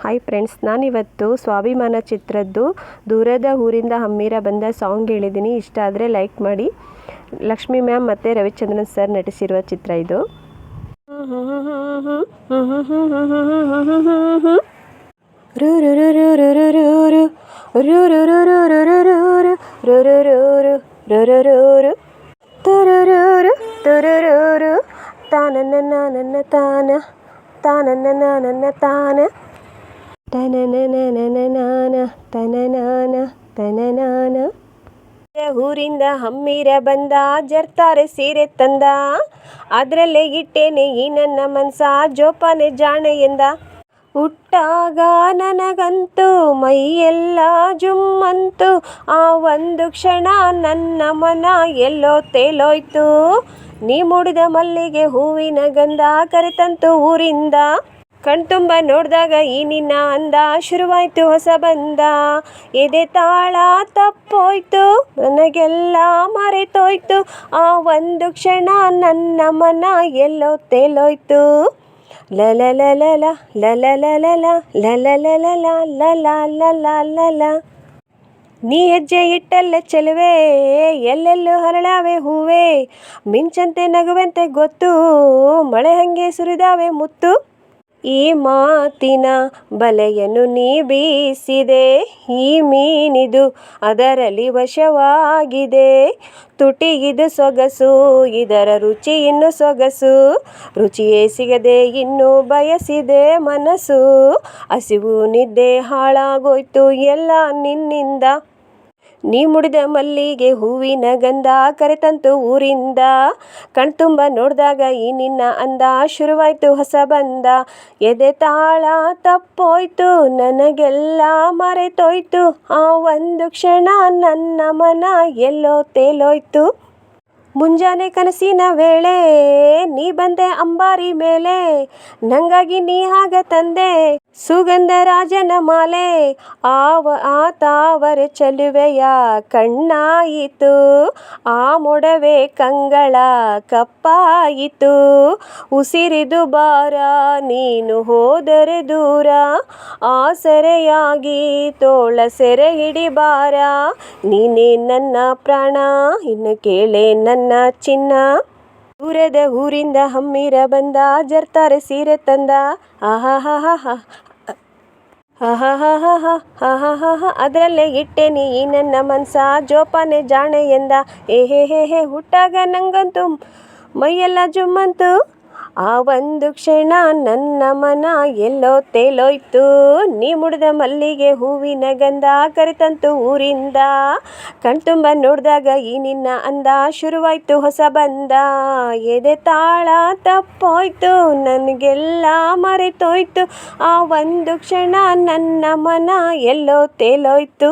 Hi friends, ನಾನಿವತ್ತು ಸ್ವಾಭಿಮಾನ ಚಿತ್ರದ್ದು ದೂರದ ಊರಿಂದ ಹಮ್ಮಿರ ಬಂದ ಸಾಂಗ್ ಹೇಳಿದ್ದೀನಿ. ಇಷ್ಟ ಆದರೆ ಲೈಕ್ ಮಾಡಿ. ಲಕ್ಷ್ಮಿ ಮ್ಯಾಮ್ ಮತ್ತು ರವಿಚಂದ್ರನ್ ಸರ್ ನಟಿಸಿರುವ ಚಿತ್ರ ಇದು. ಊರಿಂದ ಹಮ್ಮಿರ ಬಂದ ಜರ್ತಾರೆ ಸೀರೆ ತಂದ, ಅದರಲ್ಲೇ ಇಟ್ಟೇನೆ ಈ ನನ್ನ ಮನ್ಸ ಜೋಪಾನೆ ಜಾಣೆ ಎಂದ. ಹುಟ್ಟಾಗ ನನಗಂತೂ ಮೈಯೆಲ್ಲ ಜುಮ್ಮಂತು, ಆ ಒಂದು ಕ್ಷಣ ನನ್ನ ಮನ ಎಲ್ಲೋ ತೇಲೋಯ್ತು. ನೀ ಮುಡಿದ ಮಲ್ಲಿಗೆ ಹೂವಿನ ಗಂಧ ಕರೆತಂತು ಊರಿಂದ, ಕಣ್ತುಂಬ ನೋಡಿದಾಗ ಈ ನಿನ್ನ ಅಂದ ಶುರುವಾಯ್ತು ಹೊಸ ಬಂದ. ಎದೆ ತಾಳ ತಪ್ಪೋಯ್ತು, ನನಗೆಲ್ಲ ಮರೆತೋಯ್ತು, ಆ ಒಂದು ಕ್ಷಣ ನನ್ನ ಮನ ಎಲ್ಲೋ ತೇಲೋಯ್ತು. ಲಲಲಲಲ ಲಲಲಲಲ ಲಲಲಲಲ ಲಲಲಲಲ. ನೀ ಹೆಜ್ಜೆ ಇಟ್ಟಲ್ಲೇ ಚೆಲುವೆ, ಎಲ್ಲೆಲ್ಲೂ ಹರಳಾವೆ ಹೂವೆ, ಮಿಂಚಂತೆ ನಗುವಂತೆ ಗೊತ್ತು, ಮಳೆ ಹಂಗೆ ಸುರಿದಾವೆ ಮುತ್ತು. ಈ ಮಾತಿನ ಬಲೆಯನ್ನು ನೀ ಬೀಸಿದೆ, ಈ ಮೀನಿದು ಅದರಲ್ಲಿ ವಶವಾಗಿದೆ. ತುಟಿಗಿದು ಸೊಗಸು, ಇದರ ರುಚಿ ಇನ್ನು ಸೊಗಸು, ರುಚಿಯೇ ಸಿಗದೆ ಇನ್ನು ಬಯಸಿದೆ ಮನಸ್ಸು. ಹಸಿವು ನಿದ್ದೆ ಹಾಳಾಗೋಯ್ತು ಎಲ್ಲ ನಿನ್ನಿಂದ, ನೀ ಮುಡಿದ ಮಲ್ಲಿಗೆ ಹೂವಿನ ಗಂಧ ಕರೆತಂತು ಊರಿಂದ, ಕಣ್ತುಂಬ ನೋಡಿದಾಗ ಈ ನಿನ್ನ ಅಂದ ಶುರುವಾಯ್ತು ಹೊಸ ಬಂದ. ಎದೆ ತಾಳ ತಪ್ಪೋಯ್ತು, ನನಗೆಲ್ಲ ಮರೆತೋಯ್ತು, ಆ ಒಂದು ಕ್ಷಣ ನನ್ನ ಮನ ಎಲ್ಲೋ ತೇಲೋಯ್ತು. ಮುಂಜಾನೆ ಕನಸಿನ ವೇಳೆ ನೀ ಬಂದೆ ಅಂಬಾರಿ ಮೇಲೆ, ನಂಗಾಗಿ ನೀ ಆಗ ತಂದೆ ಸುಗಂಧ ರಾಜನ ಮಾಲೆ. ಆ ತಾವರೆ ಚೆಲುವೆಯ ಕಣ್ಣಾಯಿತು, ಆ ಮೊಡವೆ ಕಂಗಳ ಕಪ್ಪಾಯಿತು. ಉಸಿರಿದು ಭಾರ ನೀನು ಹೋದರೆ ದೂರ, ಆಸರೆಯಾಗಿ ತೋಳ ಸೆರೆ ಹಿಡಿಬಾರ. ನೀನೇ ನನ್ನ ಪ್ರಾಣ, ಇನ್ನು ಕೇಳೆ ನನ್ನ ಚಿನ್ನ. ದೂರದ ಊರಿಂದ ಹಮ್ಮಿರ ಬಂದ ಜರ್ತಾರೆ ಸೀರೆ ತಂದ, ಅದರಲ್ಲೇ ಇಟ್ಟೇನಿ ಈ ನನ್ನ ಮನ್ಸ ಜೋಪಾನೆ ಜಾಣೆ ಎಂದ. ಹೇ ಹುಟ್ಟಾಗ ನಂಗಂತೂ ಮೈಯೆಲ್ಲ ಜುಮ್ಮಂತು, ಆ ಒಂದು ಕ್ಷಣ ನನ್ನ ಮನ ಎಲ್ಲೋ ತೇಲೋಯ್ತು. ನೀ ಮುಡಿದ ಮಲ್ಲಿಗೆ ಹೂವಿನ ಗಂಧ ಕರೆತಂತು ಊರಿಂದ, ಕಣ್ತುಂಬ ನೋಡಿದಾಗ ಈ ನಿನ್ನ ಅಂದ ಶುರುವಾಯ್ತು ಹೊಸ ಬಂದ. ಎದೆ ತಾಳ ತಪ್ಪೋಯ್ತು, ನನಗೆಲ್ಲ ಮರೆತೋಯ್ತು, ಆ ಒಂದು ಕ್ಷಣ ನನ್ನ ಮನ ಎಲ್ಲೋ ತೇಲೋಯ್ತು.